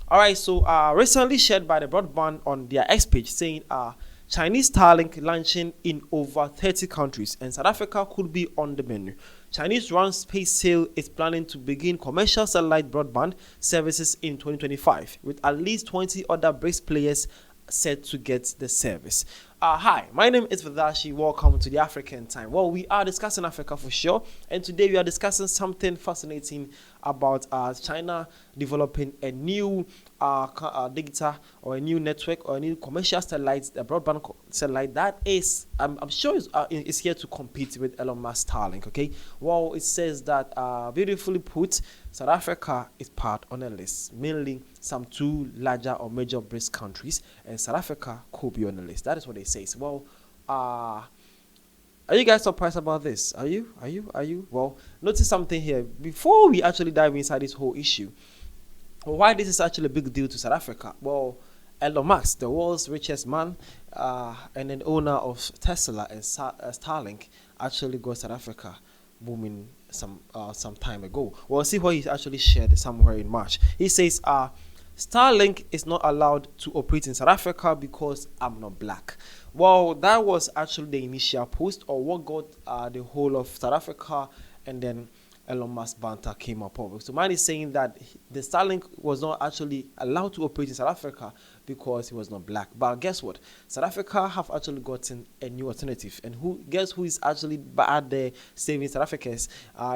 All right, so recently shared by the broadband on their X page saying Chinese Starlink launching in over 30 countries and South Africa could be on the menu. Chinese run SpaceSail is planning to begin commercial satellite broadband services in 2025 with at least 20 other BRICS players set to get the service. Hi, my name is Vadashi. Welcome to the African Time. Well, we are discussing Africa for sure, and today we are discussing something fascinating about China developing a new digital or a new network or a new commercial satellite, a broadband satellite that is, I'm sure, is here to compete with Elon Musk Starlink. Okay, well, it says that beautifully put, South Africa is part on a list, mainly some two larger or major BRICS countries, and South Africa could be on the list. That is what they say. Well, are you guys surprised about this? Are you? Well, notice something here. Before we actually dive inside this whole issue, why this is actually a big deal to South Africa? Well, Elon Musk, the world's richest man and an owner of Tesla and Starlink, actually got South Africa booming some time ago. Well, see what he actually shared somewhere in March. He says, Starlink is not allowed to operate in South Africa because I'm not black. Well, that was actually the initial post, or what got the whole of South Africa, and then Elon Musk banter came up over. So mine is saying that the Starlink was not actually allowed to operate in South Africa because he was not black. But guess what? South Africa have actually gotten a new alternative. And guess who is actually bad there saving South Africans?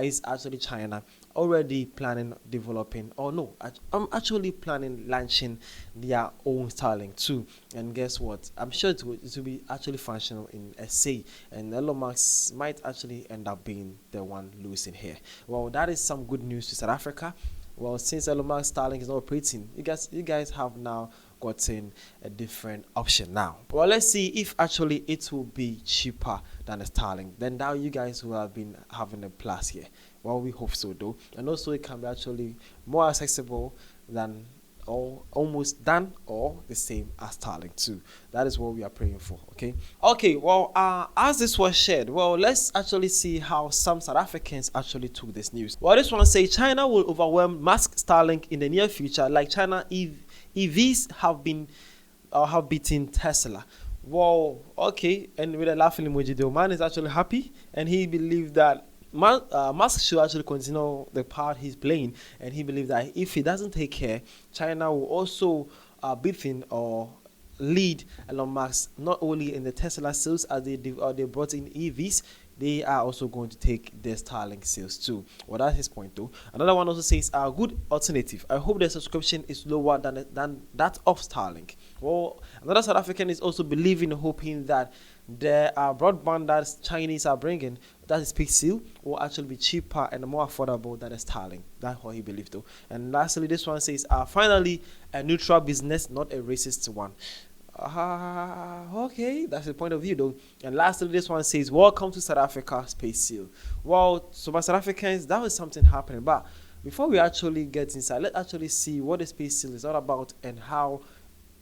Is actually China. Already planning, developing, or no, I'm actually planning launching their own Starlink too. And guess what? I'm sure it will be actually functional in SA, and Elon Musk might actually end up being the one losing here. Well, that is some good news to South Africa. Well, since Elon Musk Starlink is not operating, you guys have now gotten a different option now. Well, let's see if actually it will be cheaper than the Starlink. Then now you guys will have been having a plus here. Well, we hope so though, and also it can be actually more accessible than or almost done or the same as Starlink too. That is what we are praying for. Okay, well, as this was shared, well, let's actually see how some South Africans actually took this news. Well, this one says China will overwhelm Musk Starlink in the near future, like China EVs have beaten Tesla. Wow, okay, and with a laughing emoji, the man is actually happy, and he believed that Musk should actually continue the part he's playing, and he believes that if he doesn't take care, China will also beat him or lead Elon Musk not only in the Tesla sales as they brought in EVs. They are also going to take their Starlink sales too. Well, that's his point though. Another one also says a good alternative. I hope the subscription is lower than that of Starlink. Well, another South African is also believing, hoping that the broadband that Chinese are bringing, that is SpaceSail, will actually be cheaper and more affordable than the Starlink. That's what he believes though. And lastly, this one says, finally, a neutral business, not a racist one. Okay, that's the point of view though. And lastly, this one says, welcome to South Africa, SpaceSail. Well, so my South Africans, that was something happening. But before we actually get inside, let's actually see what the SpaceSail is all about and how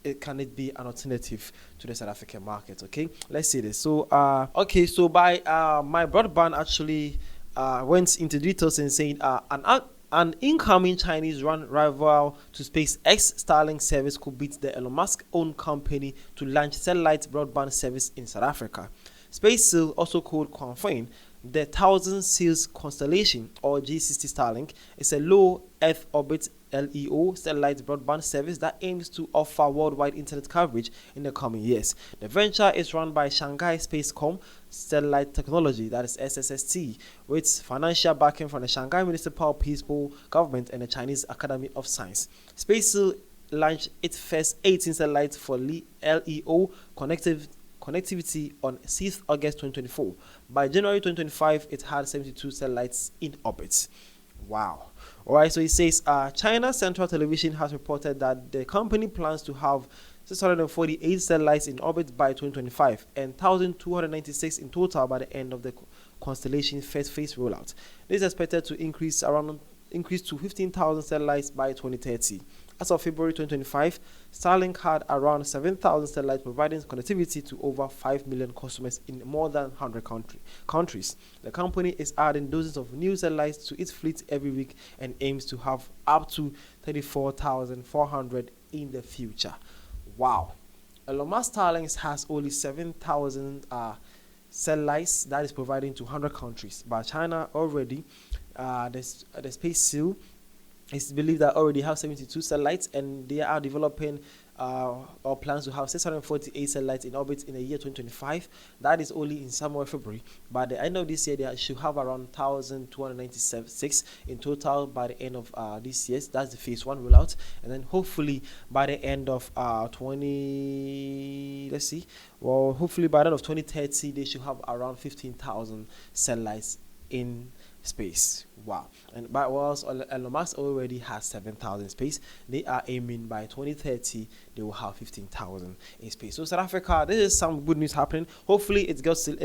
it be an alternative to the South African market. Okay, let's see this. So so by my broadband actually went into details and saying an incoming Chinese run rival to SpaceX Starlink service could beat the Elon Musk owned company to launch satellite broadband service in South Africa. SpaceSail, also called Quanfine, the Thousand Sails Constellation or G60 Starlink, is a low Earth orbit LEO satellite broadband service that aims to offer worldwide internet coverage in the coming years. The venture is run by Shanghai Spacecom Satellite Technology, that is SSST, with financial backing from the Shanghai Municipal People Government and the Chinese Academy of Science. SpaceSail launched its first 18 satellites for LEO connectivity on 6th August 2024. By January 2025, it had 72 satellites in orbit. Wow. Alright, so it says China Central Television has reported that the company plans to have 648 satellites in orbit by 2025 and 1,296 in total by the end of the constellation first phase rollout. This is expected to increase to 15,000 satellites by 2030. As of February 2025, Starlink had around 7,000 satellites providing connectivity to over 5 million customers in more than 100 countries. The company is adding dozens of new satellites to its fleet every week and aims to have up to 34,400 in the future. Wow. Elon Musk Starlink has only 7,000 satellites that is providing to 100 countries, but China already, the SpaceSail it's believed that already have 72 satellites, and they are developing or plans to have 648 satellites in orbit in the year 2025. That is only in somewhere February. By the end of this year, they should have around 1,296 in total by the end of this year. That's the phase 1 rollout, and then hopefully by the end of hopefully by the end of 2030, they should have around 15,000 satellites in space. Wow. And by whilst Elon Musk already has 7,000 in space, they are aiming by 2030 they will have 15,000 in space. So South Africa, this is some good news happening. Hopefully it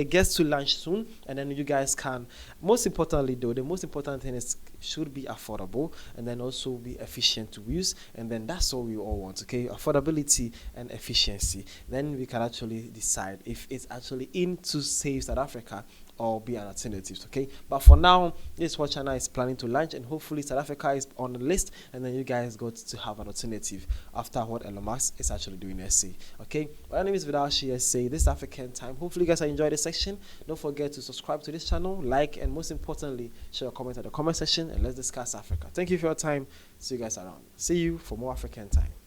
gets to launch soon, and then you guys can, most importantly though, the most important thing is should be affordable and then also be efficient to use, and then that's all we all want. Okay, affordability and efficiency, then we can actually decide if it's actually in to save South Africa or be an alternative. Okay, but for now, this is what China is planning to launch, and hopefully South Africa is on the list, and then you guys got to have an alternative after what Elon Musk is actually doing SA. Okay, my name is Vidashi SA. This is African Time. Hopefully you guys enjoyed this section. Don't forget to subscribe to this channel, like, and most importantly, share a comment at the comment section, and let's discuss Africa. Thank you for your time. See you guys around. See you for more African Time.